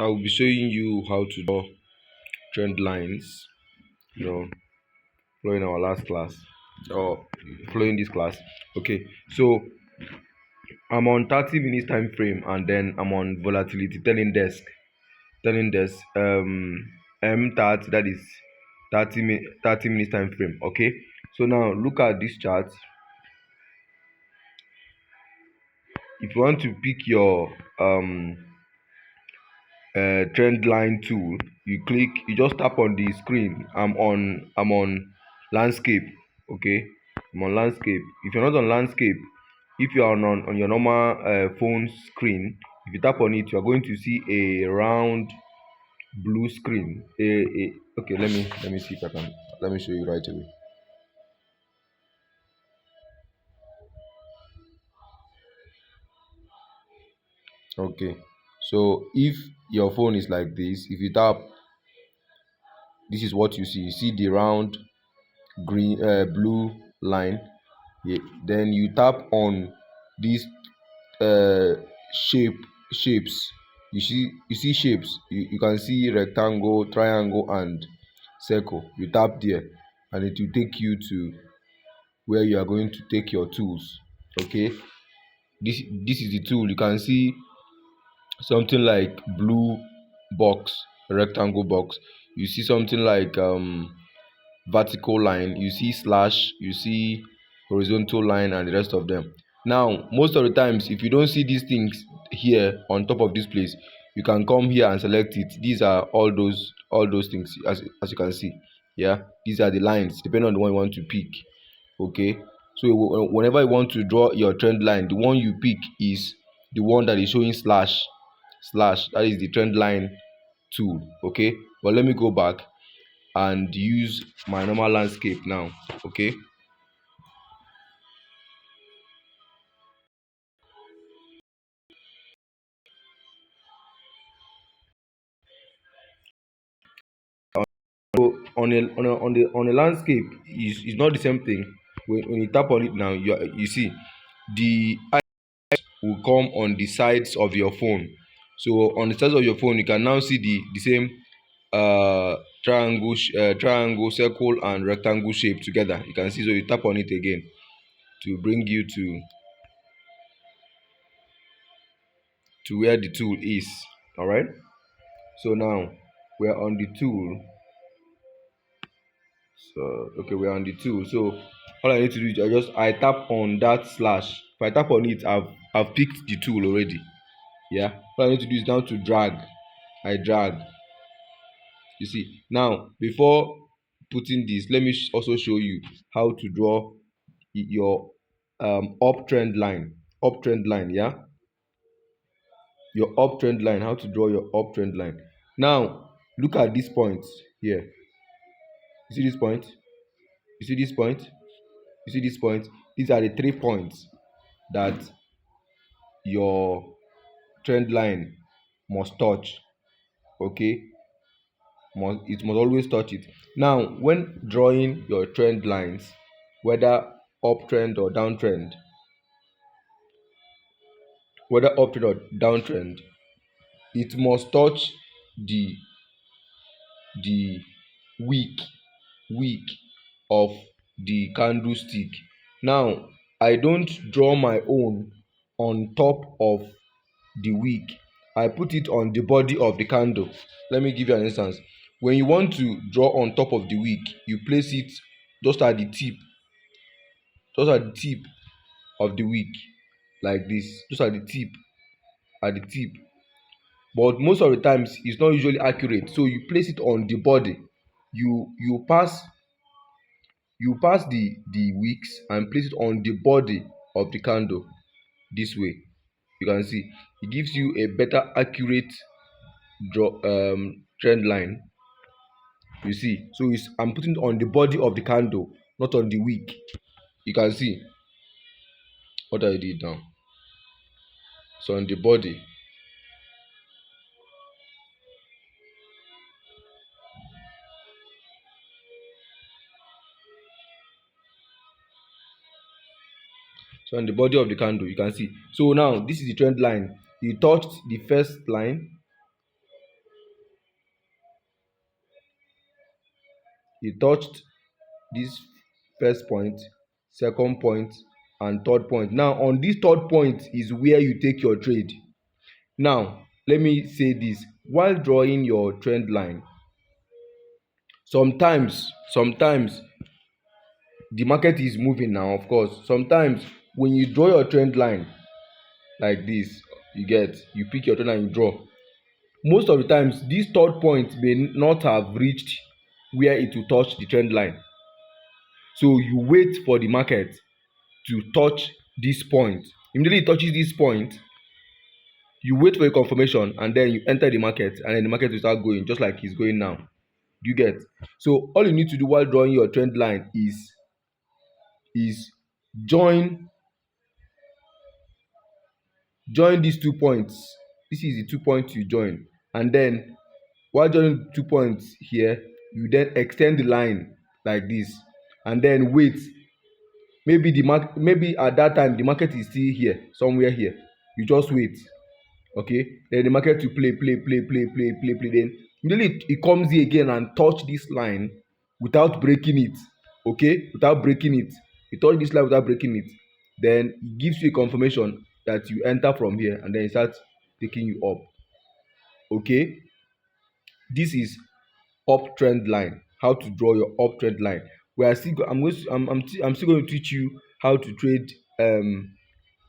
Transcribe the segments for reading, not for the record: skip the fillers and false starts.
I will be showing you how to draw trend lines, you know, following our last class or following this class. Okay, so I'm on 30 minutes time frame and then I'm on volatility telling desk M30, that is 30 minutes time frame. Okay, so now look at this chart. If you want to pick your trend line tool, you just tap on the screen. I'm on landscape. Okay, I'm on landscape. If you're not on landscape, if you are on your normal phone screen, if you tap on it, you are going to see a round blue screen. Okay, let me see if I can, let me show you right away. Okay, so if your phone is like this, if you tap, this is what you see the round green blue line. Yeah, then you tap on these uh shape shapes. You see shapes. You can see rectangle, triangle and circle. You tap there and it will take you to where you are going to take your tools. Okay, this is the tool. You can see something like blue box, rectangle box. You see something like vertical line, you see slash, you see horizontal line and the rest of them. Now most of the times, if you don't see these things here on top of this place, you can come here and select it. These are all those things, as you can see. Yeah, these are the lines depending on the one you want to pick. Okay, so whenever you want to draw your trend line, the one you pick is the one that is showing slash. That is the trend line tool. Okay, but let me go back and use my normal landscape now. Okay, so on a landscape is not the same thing. When you tap on it now, you see the eye will come on the sides of your phone. So on the sides of your phone, you can now see the same uh triangle, circle and rectangle shape together. You can see, so you tap on it again to bring you to where the tool is. All right, so now we're on the tool. So okay, we're on the tool. So all I need to do is I tap on that slash. If I tap on it, I've picked the tool already. Yeah, all I need to do is now to drag. I drag. You see, now before putting this, let me also show you how to draw your uptrend line. Uptrend line, yeah, your uptrend line. How to draw your uptrend line. Now look at this point here. You see this point? You see this point? You see this point? These are the 3 points that your trend line must touch. Okay, it must always touch it. Now when drawing your trend lines, whether uptrend or downtrend, whether uptrend or downtrend, it must touch the the wick of the candlestick. Now I don't draw my own on top of the wick. I put it on the body of the candle. Let me give you an instance. When you want to draw on top of the wick, you place it just at the tip, just at the tip of the wick, like this, just at the tip. But most of the times it's not usually accurate, so you place it on the body. You pass the wicks and place it on the body of the candle. This way you can see it gives you a better accurate draw trend line. You see, so I'm putting it on the body of the candle, not on the wick. You can see what I did now. So on the body. So on the body of the candle, you can see. So now this is the trend line. You touched the first line, He touched this first point, second point, and third point. Now on this third point is where you take your trade. Now let me say this, while drawing your trend line, sometimes the market is moving now. Of course, sometimes when you draw your trend line like this, you pick your trend line, you draw. Most of the times this third point may not have reached where it will touch the trend line, so you wait for the market to touch this point. Immediately it touches this point, you wait for a confirmation and then you enter the market, and then the market will start going just like it's going now. Do you get? So all you need to do while drawing your trend line is join these 2 points. This is the 2 points you join, and then while joining 2 points here, you then extend the line like this, and then wait. Maybe at that time the market is still here, somewhere here. You just wait. Okay, then the market will play, then immediately it comes here again and touch this line without breaking it. Okay, without breaking it, you touch this line without breaking it, then it gives you a confirmation that you enter from here, and then it starts taking you up. Okay, this is uptrend line. How to draw your uptrend line. We are still I'm still going to teach you how to trade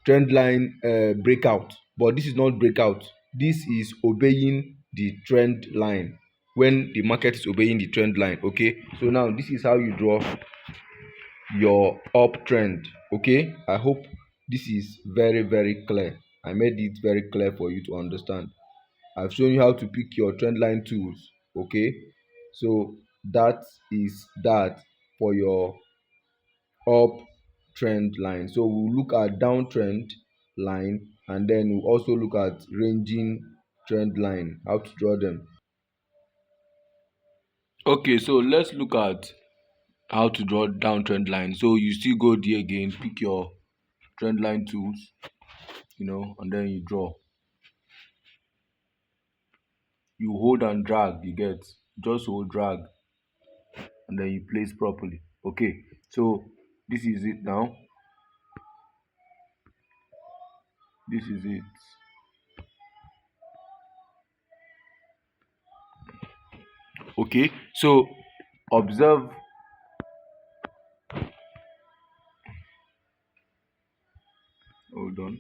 trend line breakout, but this is not breakout. This is obeying the trend line, when the market is obeying the trend line. Okay, so now this is how you draw your uptrend. Okay, I hope this is very clear. I made it very clear for you to understand. I've shown you how to pick your trend line tools. Okay, so that is that for your up trend line. So we'll look at downtrend line, and then we'll also look at ranging trend line, how to draw them. Okay, so let's look at how to draw downtrend line. So you still go there again, pick your trend line tools, and then you draw. You hold and drag, you get, just hold, drag, and then you place properly. Okay, so this is it now. This is it. Okay, so observe. Hold on.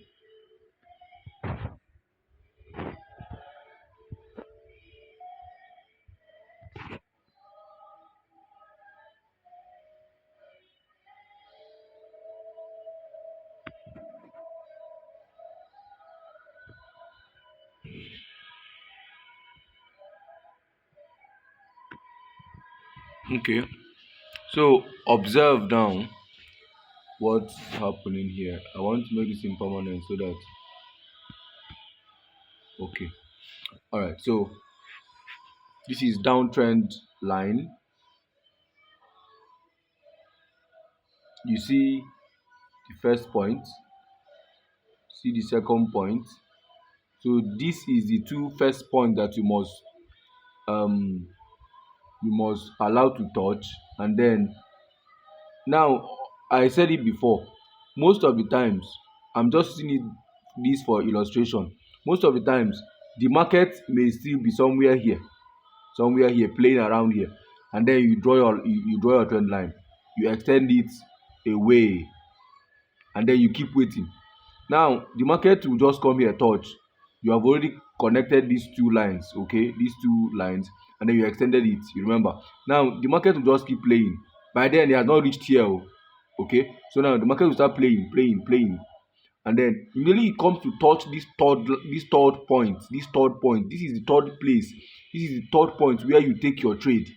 Okay, so observe now what's happening here. I want to make this impermanent so that, okay, all right, so this is downtrend line. You see the first point, see the second point. So this is the two first point that um you must allow to touch. And then now, I said it before, most of the times, I'm just using this for illustration. Most of the times the market may still be somewhere here playing around here, and then you draw your trend line, you extend it away, and then you keep waiting. Now the market will just come here, touch. You have already connected these two lines, okay, these two lines, and then you extended it, you remember. Now the market will just keep playing. By then it has not reached here. Okay, so now the market will start playing, and then immediately it comes to touch this third point. This is the third place. This is the third point where you take your trade.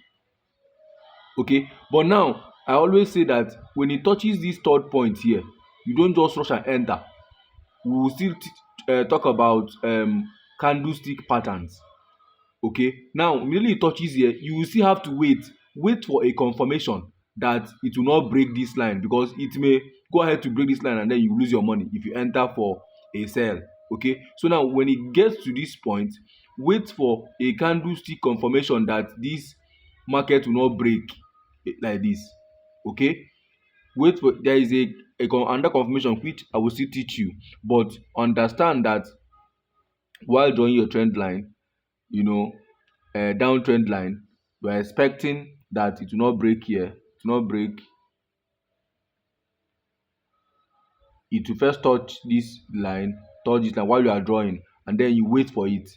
Okay, but now I always say that when it touches this third point here, you don't just rush and enter. We will still talk about candlestick patterns. Okay, now immediately it touches here, you will still have to wait for a confirmation that it will not break this line, because it may go ahead to break this line and then you lose your money if you enter for a sell. Okay, so now when it gets to this point, wait for a candlestick confirmation that this market will not break. like this. Okay, wait for there is another confirmation which I will still teach you, but understand that while drawing your trend line, you know, downtrend line, we're expecting that it will not break here, it will not break, it will first touch this line while you are drawing, and then you wait for it.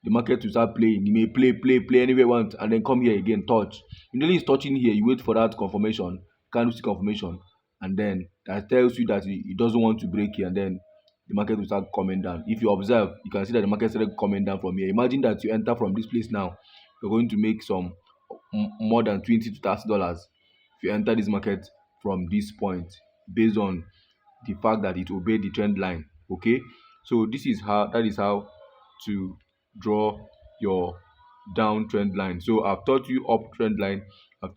The market will start playing. You may play anywhere you want, and then come here again, touch. Immediately it's touching here, you wait for that confirmation, candlestick confirmation, and then that tells you that it doesn't want to break here, and then the market will start coming down. If you observe, you can see that the market started coming down from here. Imagine that you enter from this place now, you're going to make some more than $20 to $30 if you enter this market from this point, based on the fact that it obeyed the trend line. Okay, so that is how to draw your down trend line. So I've taught you up trend line, i've,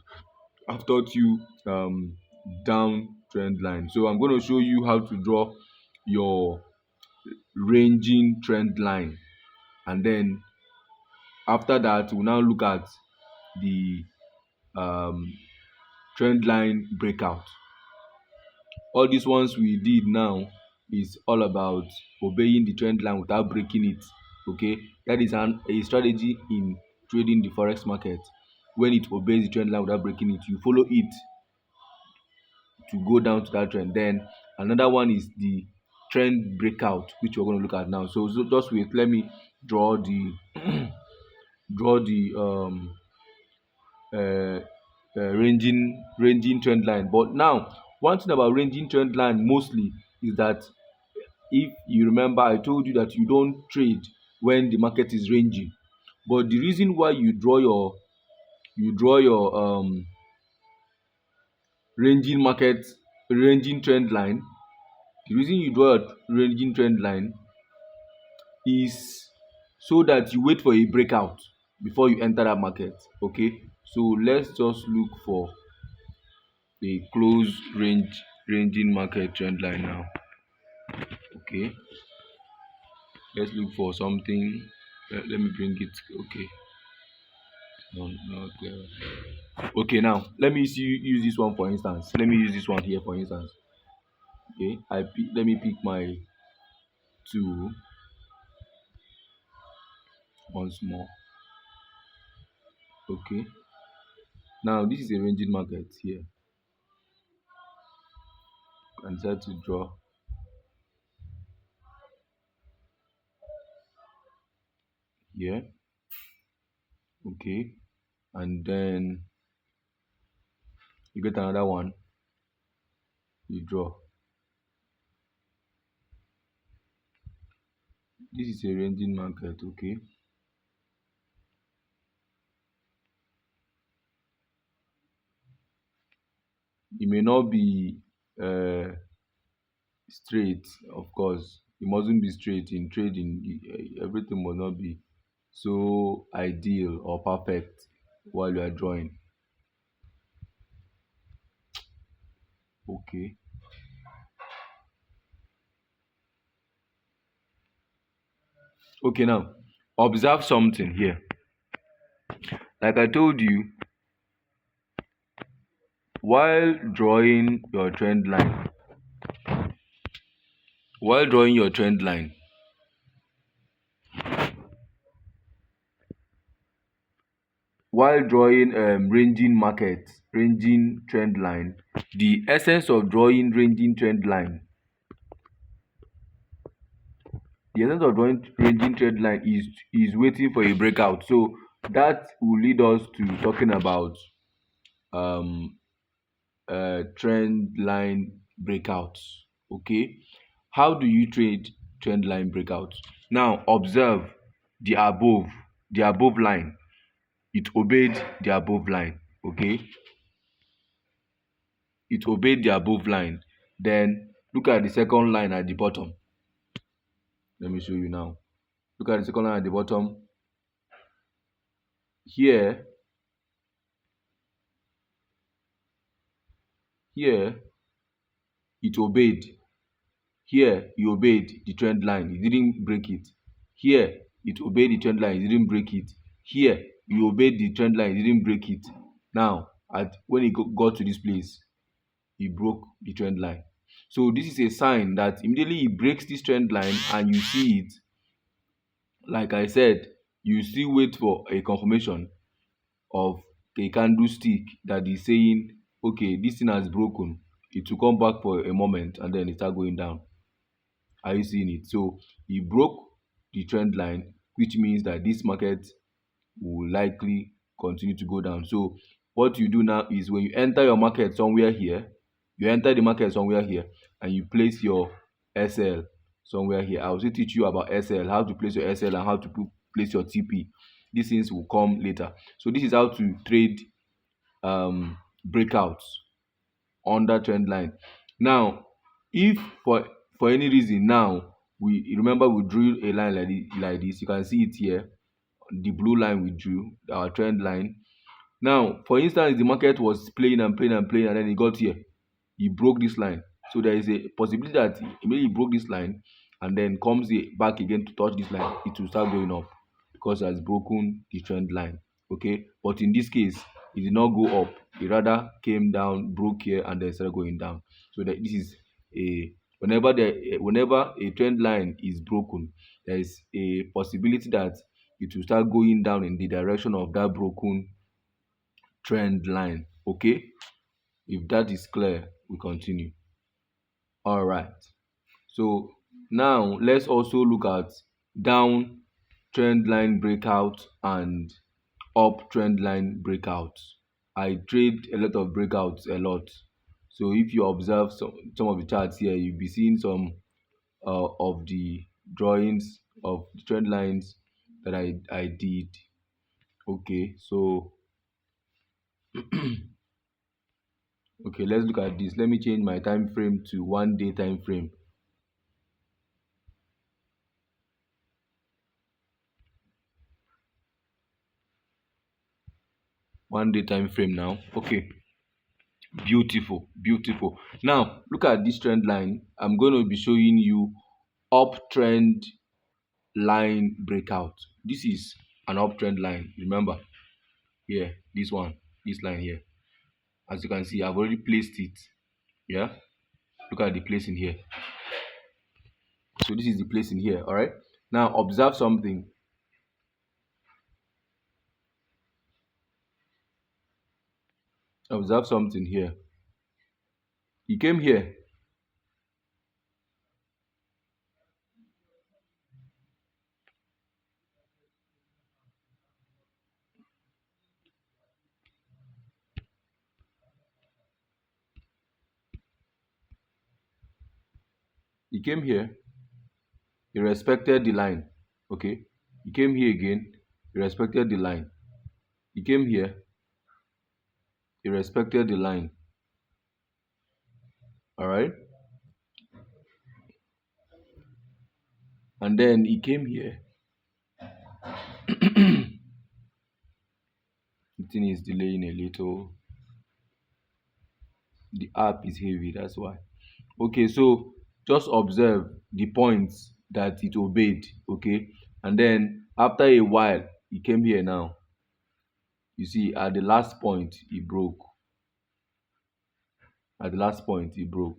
I've taught you down trend line. So I'm going to show you how to draw your ranging trend line, and then after that we'll now look at the um, trend line breakout. All these ones we did now is all about obeying the trend line without breaking it. Okay, that is a strategy in trading the forex market. When it obeys the trend line without breaking it, you follow it to go down to that trend. Then another one is the trend breakout, which we're going to look at now. So just wait, let me draw the draw the uh, ranging trend line. But now, one thing about ranging trend line mostly is that, if you remember, I told you that you don't trade when the market is ranging. But the reason why you draw your ranging trend line, the reason you draw a ranging trend line is so that you wait for a breakout before you enter that market. Okay, so let's just look for a close ranging market trend line now. Okay, let's look for something. Let me bring it. Okay, no, not clear. Okay, now let me use this one for instance. Let me use this one here for instance. Okay, let me pick my two once more. Okay, now this is a ranging market here. And decide to draw here. Okay, and then you get another one, you draw. This is a ranging market. Okay, it may not be uh straight. Of course, it mustn't be straight in trading. Everything must not be so ideal or perfect while you are drawing. Okay, okay, now observe something here. Like I told you, while drawing your trend line while drawing your trend line while drawing ranging trend line, the essence of drawing ranging trend line, the essence of drawing ranging trend line is waiting for a breakout. So that will lead us to talking about um trend line breakouts. Okay, how do you trade trend line breakouts? Now observe the above line. It obeyed the above line. Okay, it obeyed the above line. Then look at the second line at the bottom. Let me show you now. Look at the second line at the bottom. Here, here it obeyed. Here you obeyed the trend line, it didn't break it. Here it obeyed the trend line, it didn't break it. Here you obeyed the trend line, it didn't break it. Now at when he got to this place, he broke the trend line. So this is a sign that immediately he breaks this trend line and you see it, like I said, you still wait for a confirmation of a candlestick that is saying, okay, this thing has broken. It will come back for a moment and then it start going down. Are you seeing it? So he broke the trend line, which means that this market will likely continue to go down. So what you do now is when you enter your market somewhere here, you enter the market somewhere here and you place your SL somewhere here. I will still teach you about SL, how to place your SL and how to place your TP. These things will come later. So this is how to trade breakouts under trend line. Now, if for any reason now we remember we drew a line like this, you can see it here, the blue line we drew, our trend line. Now, for instance, the market was playing and playing and playing, and then it got here. He broke this line. So there is a possibility that immediately he broke this line and then comes back again to touch this line, it will start going up because it has broken the trend line. Okay, but in this case, it did not go up. It rather came down, broke here, and then started going down. So that this is a whenever a trend line is broken, there is a possibility that it will start going down in the direction of that broken trend line. Okay, if that is clear, we continue. All right, so now let's also look at down trend line breakout and up trend line breakout. I trade a lot of breakouts a lot. So if you observe some of the charts here, you'll be seeing some of the drawings of the trend lines that I did. Okay, so okay, let's look at this. Let me change my time frame to 1 day time frame. 1 day time frame now. Okay, beautiful, beautiful. Now look at this trend line. I'm going to be showing you uptrend line breakout. This is an uptrend line. Remember here, this one, this line here. As you can see, I've already placed it. Yeah, look at the placing here. So this is the placing here. All right, now observe something. Observe something here. He came here. He came here. He respected the line. Okay, he came here again. He respected the line. He came here. He respected the line. All right, and then he came here. The thing is delaying a little. The app is heavy, that's why. Okay, so just observe the points that it obeyed. Okay, and then after a while he came here. Now you see at the last point he broke. At the last point he broke.